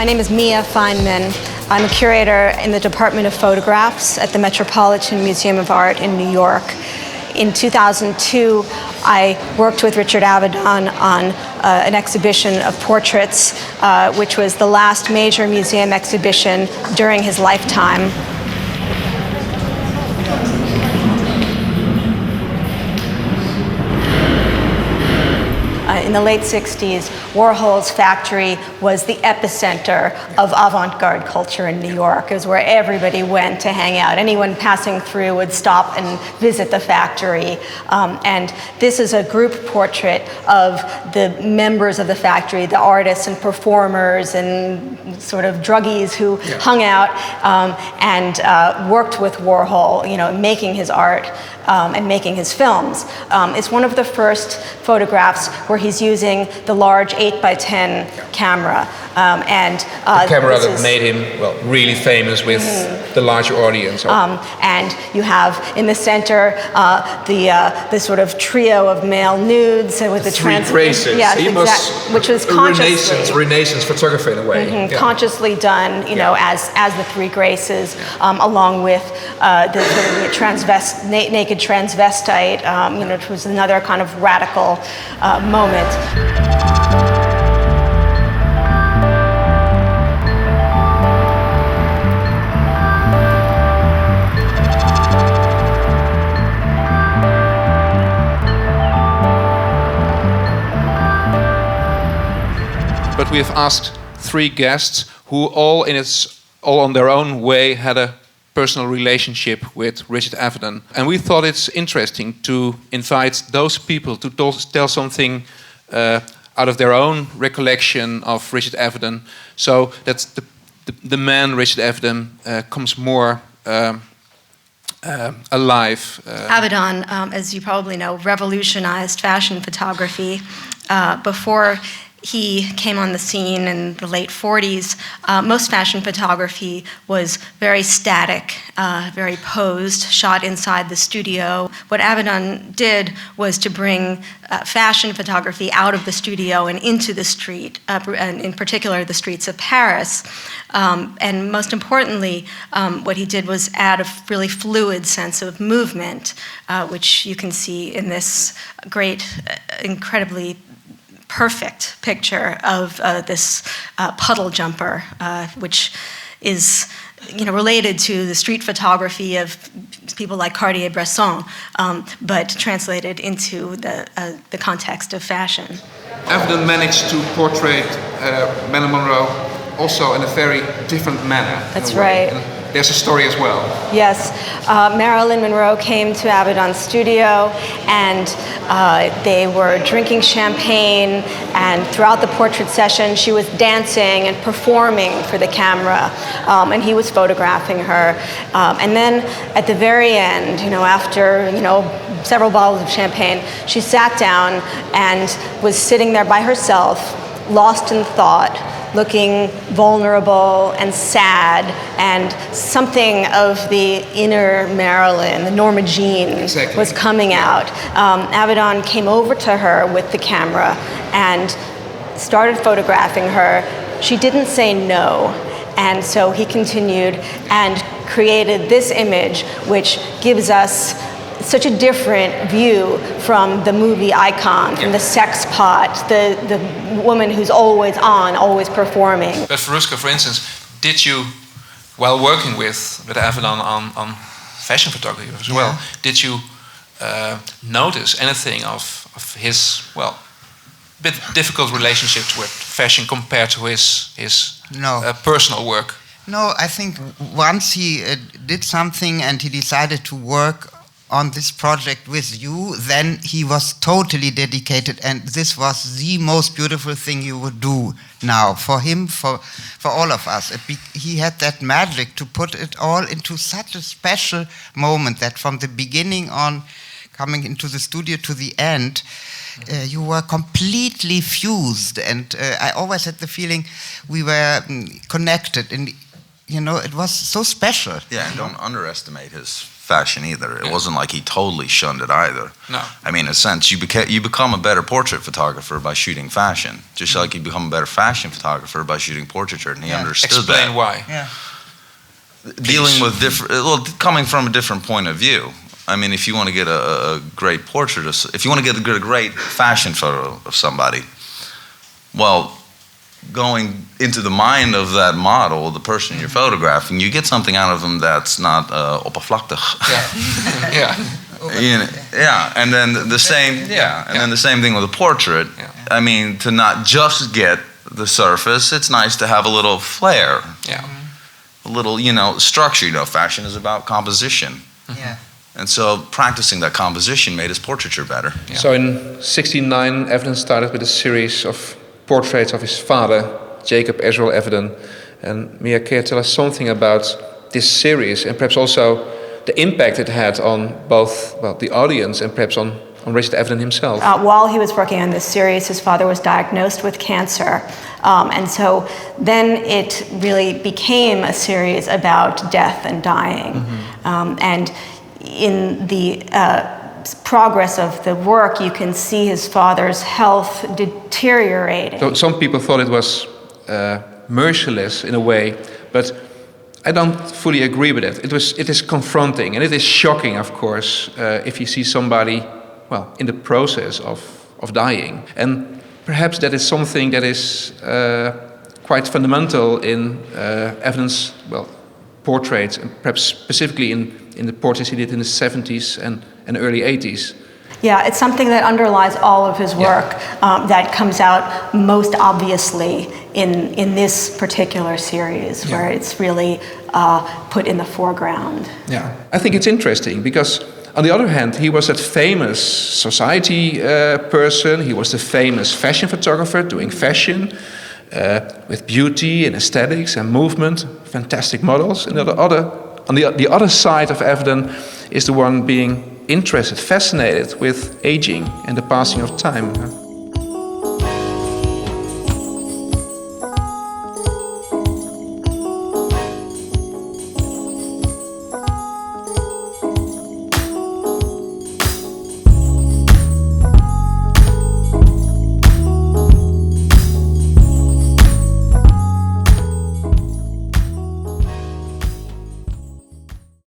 name is Mia Fineman. I'm a curator in the Department of Photographs at the Metropolitan Museum of Art in New York. In 2002, I worked with Richard Avedon on an exhibition of portraits, which was the last major museum exhibition during his lifetime. In the late 60s, Warhol's factory was the epicenter of avant-garde culture in New York. It was where everybody went to hang out. Anyone passing through would stop and visit the factory. And this is a group portrait of the members of the factory, the artists and performers and sort of druggies who hung out and worked with Warhol, making his art and making his films. It's one of the first photographs where he's using the large 8x10 camera. The camera that made him, really famous with the larger audience. And you have in the center the sort of trio of male nudes with the three graces. Yes, which was consciously Renaissance photography in a way. Consciously done, as the three graces, along with the sort of naked transvestite, which was another kind of radical moment. But we have asked three guests who all on their own way had a personal relationship with Richard Avedon. And we thought it's interesting to invite those people to tell something out of their own recollection of Richard Avedon, so that the man Richard Avedon comes more alive. Avedon, as you probably know, revolutionized fashion photography. Before he came on the scene in the late 40s, most fashion photography was very static, very posed, shot inside the studio. What Avedon did was to bring fashion photography out of the studio and into the street, and in particular the streets of Paris. And most importantly, what he did was add a really fluid sense of movement, which you can see in this great, incredibly perfect picture of this puddle jumper, which is related to the street photography of people like Cartier-Bresson, but translated into the context of fashion. Avedon managed to portray Marilyn Monroe also in a very different manner. That's right. And there's a story as well. Yes, Marilyn Monroe came to Avedon's studio, and they were drinking champagne, and throughout the portrait session she was dancing and performing for the camera, and he was photographing her. And then at the very end, after several bottles of champagne, she sat down and was sitting there by herself, lost in thought, looking vulnerable and sad, and something of the inner Marilyn, the Norma Jean, was coming out. Avedon came over to her with the camera and started photographing her. She didn't say no, and so he continued and created this image, which gives us such a different view from the movie icon, from the sex pot, the woman who's always on, always performing. But Veruschka, for instance, did you, while working with Avedon on fashion photography as well, did you notice anything of his, bit difficult relationship with fashion compared to his personal work? No, I think once he did something and he decided to work on this project with you, then he was totally dedicated, and this was the most beautiful thing you would do now for him, for all of us. He had that magic to put it all into such a special moment that from the beginning on, coming into the studio to the end, you were completely fused, and I always had the feeling we were connected, and it was so special. Yeah, and don't underestimate his fashion either. It wasn't like he totally shunned it either. No. I mean, in a sense, you become a better portrait photographer by shooting fashion, just like you become a better fashion photographer by shooting portraiture, and he understood Explain that. why. Yeah. Dealing with coming from a different point of view. I mean, if you want to get a great portrait, if you want to get a great fashion photo of somebody, well, going into the mind of that model, the person you're photographing, you get something out of them that's not oppervlakkig. Yeah. Yeah, and then the same. Then the same thing with a portrait. Yeah. I mean, to not just get the surface, it's nice to have a little flair. Yeah. A little, structure. Fashion is about composition. Yeah. And so practicing that composition made his portraiture better. Yeah. So in '69, Avedon started with a series of portraits of his father, Jacob Israel Avedon. And Mia, can you tell us something about this series and perhaps also the impact it had on both the audience and perhaps on Richard Avedon himself? While he was working on this series, his father was diagnosed with cancer. And so then it really became a series about death and dying. Mm-hmm. And in the progress of the work, you can see his father's health deteriorating. So some people thought it was merciless in a way, but I don't fully agree with it. It is confronting and it is shocking, of course, if you see somebody, in the process of dying. And perhaps that is something that is quite fundamental in Avedon's, portraits, and perhaps specifically in the portraits he did in the 70s and early 80s. Yeah, it's something that underlies all of his work that comes out most obviously in this particular series, where it's really put in the foreground. Yeah, I think it's interesting because on the other hand, he was that famous society person. He was the famous fashion photographer doing fashion with beauty and aesthetics and movement, fantastic models. And the other side of Avedon is the one being interested, fascinated with aging and the passing of time.